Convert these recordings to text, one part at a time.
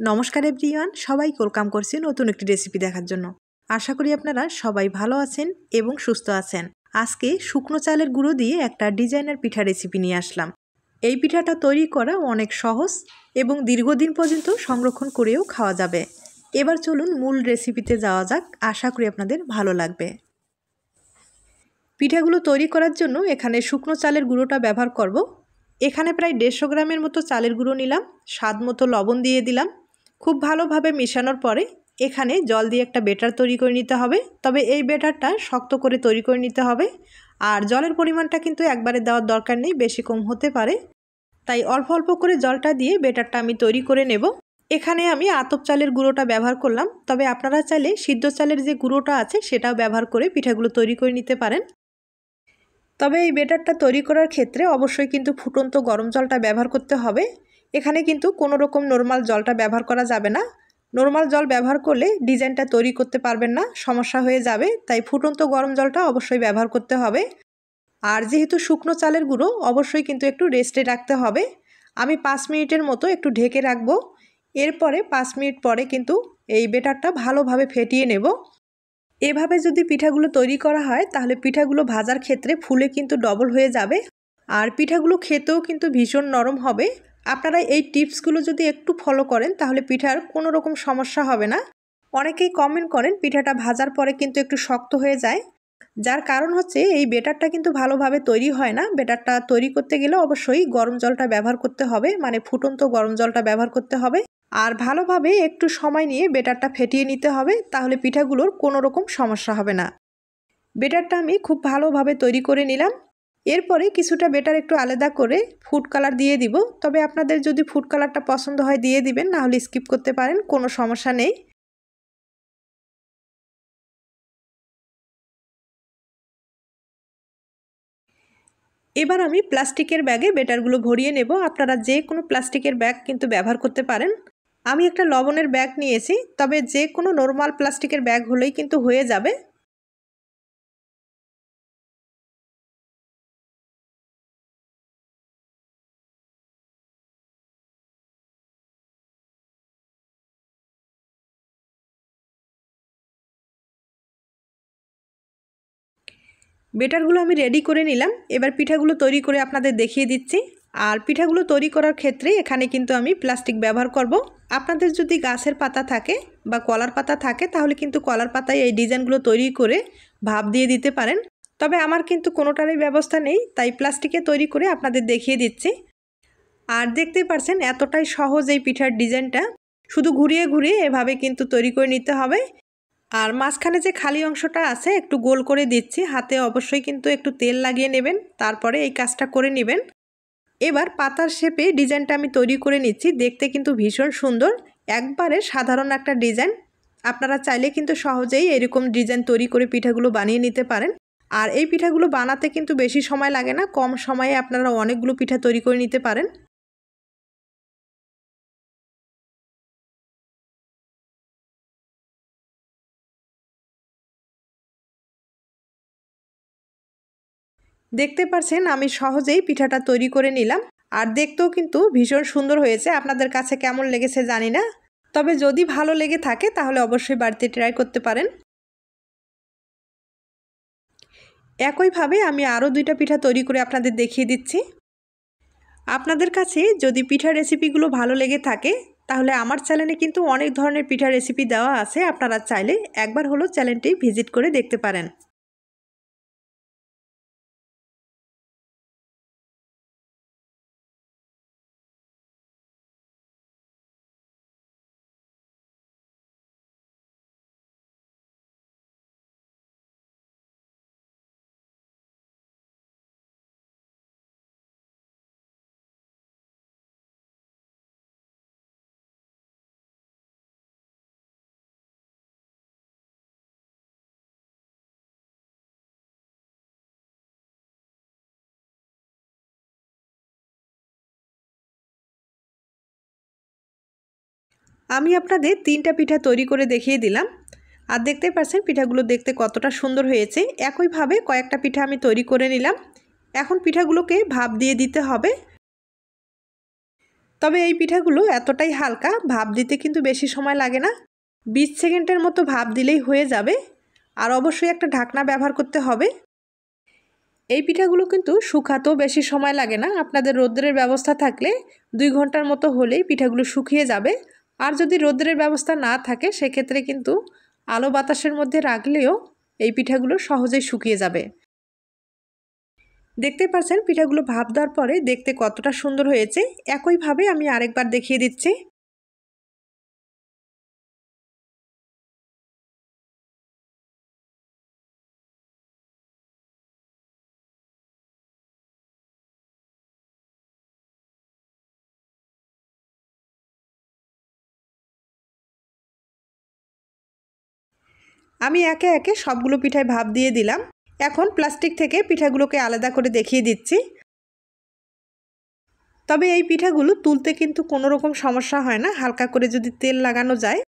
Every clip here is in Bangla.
নমস্কার এভরিওয়ান, সবাইকে ওয়েলকাম করছি নতুন একটি রেসিপি দেখার জন্য। আশা করি আপনারা সবাই ভালো আছেন এবং সুস্থ আছেন। আজকে শুকনো চালের গুঁড়ো দিয়ে একটা ডিজাইনার পিঠা রেসিপি নিয়ে আসলাম। এই পিঠাটা তৈরি করা অনেক সহজ এবং দীর্ঘদিন পর্যন্ত সংরক্ষণ করেও খাওয়া যাবে। এবার চলুন মূল রেসিপিতে যাওয়া যাক, আশা করি আপনাদের ভালো লাগবে। পিঠাগুলো তৈরি করার জন্য এখানে শুকনো চালের গুঁড়োটা ব্যবহার করব। এখানে প্রায় 150 গ্রামের মতো চালের গুঁড়ো নিলাম, স্বাদ মতো লবণ দিয়ে দিলাম। খুব ভালোভাবে মেশানোর পরে এখানে জল দিয়ে একটা ব্যাটার তৈরি করে নিতে হবে। তবে এই ব্যাটারটা শক্ত করে তৈরি করে নিতে হবে। আর জলের পরিমাণটা কিন্তু একবারে দেওয়ার দরকার নেই, বেশি কম হতে পারে। তাই অল্প অল্প করে জলটা দিয়ে ব্যাটারটা আমি তৈরি করে নেব। এখানে আমি আতপ চালের গুঁড়োটা ব্যবহার করলাম, তবে আপনারা চাইলে সিদ্ধ চালের যে গুঁড়োটা আছে সেটাও ব্যবহার করে পিঠাগুলো তৈরি করে নিতে পারেন। তবে এই ব্যাটারটা তৈরি করার ক্ষেত্রে অবশ্যই কিন্তু ফুটন্ত গরম জলটা ব্যবহার করতে হবে। এখানে কিন্তু কোনো রকম নর্মাল জলটা ব্যবহার করা যাবে না। নর্মাল জল ব্যবহার করলে ডিজাইনটা তৈরি করতে পারবেন না, সমস্যা হয়ে যাবে। তাই ফুটন্ত গরম জলটা অবশ্যই ব্যবহার করতে হবে। আর যেহেতু শুকনো চালের গুঁড়ো, অবশ্যই কিন্তু একটু রেস্টে রাখতে হবে। আমি 5 মিনিটের মতো একটু ঢেকে রাখবো। এরপরে 5 মিনিট পরে কিন্তু এই ব্যাটারটা ভালোভাবে ফেটিয়ে নেব। এভাবে যদি পিঠাগুলো তৈরি করা হয় তাহলে পিঠাগুলো ভাজার ক্ষেত্রে ফুলে কিন্তু ডবল হয়ে যাবে। আর পিঠাগুলো খেতেও কিন্তু ভীষণ নরম হবে। আপনারা এই টিপসগুলো যদি একটু ফলো করেন তাহলে পিঠার কোনো রকম সমস্যা হবে না। অনেকেই কমেন্ট করেন পিঠাটা ভাজার পরে কিন্তু একটু শক্ত হয়ে যায়, যার কারণ হচ্ছে এই ব্যাটারটা কিন্তু ভালোভাবে তৈরি হয় না। ব্যাটারটা তৈরি করতে গেলে অবশ্যই গরম জলটা ব্যবহার করতে হবে, মানে ফুটন্ত গরম জলটা ব্যবহার করতে হবে। আর ভালোভাবে একটু সময় নিয়ে ব্যাটারটা ফেটিয়ে নিতে হবে, তাহলে পিঠাগুলোর কোনো রকম সমস্যা হবে না। ব্যাটারটা আমি খুব ভালোভাবে তৈরি করে নিলাম। এরপরে কিছুটা ব্যাটার একটু আলাদা করে ফুড কালার দিয়ে দিব। তবে আপনাদের যদি ফুড কালারটা পছন্দ হয় দিয়ে দিবেন, না হলে স্কিপ করতে পারেন, কোনো সমস্যা নেই। এবার আমি প্লাস্টিকের ব্যাগে ব্যাটারগুলো ভরিয়ে নেব। আপনারা যে কোনো প্লাস্টিকের ব্যাগ কিন্তু ব্যবহার করতে পারেন। আমি একটা লবণের ব্যাগ নিয়েছি, তবে যে কোনো নর্মাল প্লাস্টিকের ব্যাগ হলেই কিন্তু হয়ে যাবে। ব্যাটারগুলো আমি রেডি করে নিলাম। এবার পিঠাগুলো তৈরি করে আপনাদের দেখিয়ে দিচ্ছি। আর পিঠাগুলো তৈরি করার ক্ষেত্রে এখানে কিন্তু আমি প্লাস্টিক ব্যবহার করব। আপনাদের যদি গাছের পাতা থাকে বা কলার পাতা থাকে তাহলে কিন্তু কলার পাতায় এই ডিজাইনগুলো তৈরি করে ভাপ দিয়ে দিতে পারেন। তবে আমার কিন্তু কোনোটারই ব্যবস্থা নেই, তাই প্লাস্টিকে তৈরি করে আপনাদের দেখিয়ে দিচ্ছি। আর দেখতেই পারছেন এতটাই সহজ এই পিঠার ডিজাইনটা। শুধু ঘুরিয়ে ঘুরিয়ে এভাবে কিন্তু তৈরি করে নিতে হবে। আর মাঝখানে যে খালি অংশটা আছে একটু গোল করে দিচ্ছি, হাতে অবশ্যই কিন্তু একটু তেল লাগিয়ে নেবেন, তারপরে এই কাজটা করে নেবেন। এবার পাতার শেপে ডিজাইনটা আমি তৈরি করে নিচ্ছি। দেখতে কিন্তু ভীষণ সুন্দর, একবারে সাধারণ একটা ডিজাইন। আপনারা চাইলে কিন্তু সহজেই এরকম ডিজাইন তৈরি করে পিঠাগুলো বানিয়ে নিতে পারেন। আর এই পিঠাগুলো বানাতে কিন্তু বেশি সময় লাগে না, কম সময়ে আপনারা অনেকগুলো পিঠা তৈরি করে নিতে পারেন। দেখতে পাচ্ছেন আমি সহজেই পিঠাটা তৈরি করে নিলাম। আর দেখতেও কিন্তু ভীষণ সুন্দর হয়েছে। আপনাদের কাছে কেমন লেগেছে জানি না, তবে যদি ভালো লেগে থাকে তাহলে অবশ্যই বাড়িতে ট্রাই করতে পারেন। একইভাবে আমি আরও 2টা পিঠা তৈরি করে আপনাদের দেখিয়ে দিচ্ছি। আপনাদের কাছে যদি পিঠার রেসিপিগুলো ভালো লেগে থাকে তাহলে আমার চ্যানেলে কিন্তু অনেক ধরনের পিঠার রেসিপি দেওয়া আছে, আপনারা চাইলে একবার হলো চ্যানেলটি ভিজিট করে দেখতে পারেন। আমি আপনাদের 3টা পিঠা তৈরি করে দেখিয়ে দিলাম। আর দেখতে পাচ্ছেন পিঠাগুলো দেখতে কতটা সুন্দর হয়েছে। একইভাবে কয়েকটা পিঠা আমি তৈরি করে নিলাম। এখন পিঠাগুলোকে ভাপ দিয়ে দিতে হবে। তবে এই পিঠাগুলো এতটাই হালকা, ভাপ দিতে কিন্তু বেশি সময় লাগে না, 20 সেকেন্ডের মতো ভাপ দিলেই হয়ে যাবে। আর অবশ্যই একটা ঢাকনা ব্যবহার করতে হবে। এই পিঠাগুলো কিন্তু শুকাতেও বেশি সময় লাগে না, আপনাদের রোদ্রের ব্যবস্থা থাকলে 2 ঘন্টার মতো হলেই পিঠাগুলো শুকিয়ে যাবে। আর যদি রোদ্রের ব্যবস্থা না থাকে সেক্ষেত্রে কিন্তু আলো বাতাসের মধ্যে রাখলেও এই পিঠাগুলো সহজেই শুকিয়ে যাবে। দেখতে পাচ্ছেন পিঠাগুলো ভাপ দেওয়ার পরে দেখতে কতটা সুন্দর হয়েছে। একইভাবে আমি আরেকবার দেখিয়ে দিচ্ছি। আমি একে একে সবগুলো পিঠায় ভাপ দিয়ে দিলাম। এখন প্লাস্টিক থেকে পিঠাগুলোকে আলাদা করে দেখিয়ে দিচ্ছি। তবে এই পিঠাগুলো তুলতে কিন্তু কোনো রকম সমস্যা হয় না, হালকা করে যদি তেল লাগানো যায়।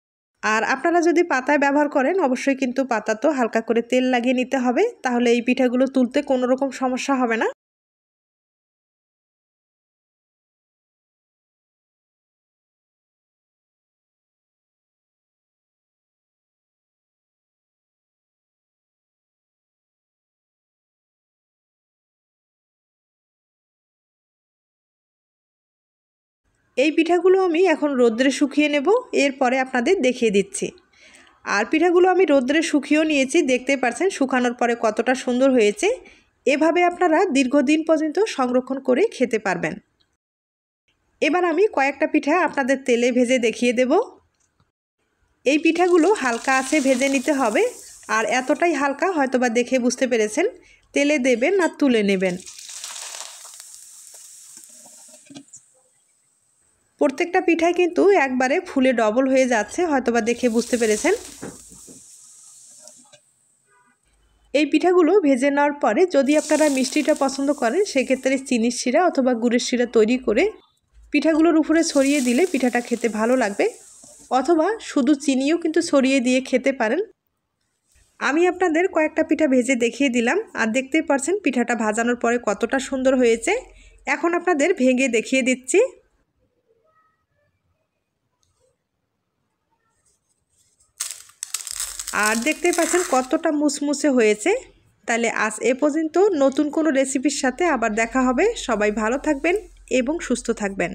আর আপনারা যদি পাতায় ব্যবহার করেন অবশ্যই কিন্তু পাতা তো হালকা করে তেল লাগিয়ে নিতে হবে, তাহলে এই পিঠাগুলো তুলতে কোনো রকম সমস্যা হবে না। এই পিঠাগুলো আমি এখন রোদ্রে শুকিয়ে নেব, এরপরে আপনাদের দেখিয়ে দিচ্ছি। আর পিঠাগুলো আমি রোদ্রে শুকিয়েও নিয়েছি, দেখতেই পাচ্ছেন শুকানোর পরে কতটা সুন্দর হয়েছে। এভাবে আপনারা দীর্ঘদিন পর্যন্ত সংরক্ষণ করে খেতে পারবেন। এবার আমি কয়েকটা পিঠা আপনাদের তেলে ভেজে দেখিয়ে দেব। এই পিঠাগুলো হালকা আছে ভেজে নিতে হবে। আর এতটাই হালকা হয়তোবা দেখে বুঝতে পেরেছেন। তেলে দেবেন আর তুলে নেবেন। প্রত্যেকটা পিঠাই কিন্তু একবারে ফুলে ডবল হয়ে যাচ্ছে, হয়তোবা দেখে বুঝতে পেরেছেন। এই পিঠাগুলো ভেজে নেওয়ার পরে যদি আপনারা মিষ্টিটা পছন্দ করেন সেক্ষেত্রে চিনির শিরা অথবা গুড়ের শিরা তৈরি করে পিঠাগুলোর উপরে ছড়িয়ে দিলে পিঠাটা খেতে ভালো লাগবে, অথবা শুধু চিনিও কিন্তু ছড়িয়ে দিয়ে খেতে পারেন। আমি আপনাদের কয়েকটা পিঠা ভেজে দেখিয়ে দিলাম। আর দেখতেই পাচ্ছেন পিঠাটা ভাজানোর পরে কতটা সুন্দর হয়েছে। এখন আপনাদের ভেঙে দেখিয়ে দিচ্ছি। আর দেখতে পাচ্ছেন কতটা মুসমুসে হয়েছে। তাহলে আজ এ পর্যন্ত, নতুন কোনো রেসিপির সাথে আবার দেখা হবে। সবাই ভালো থাকবেন এবং সুস্থ থাকবেন।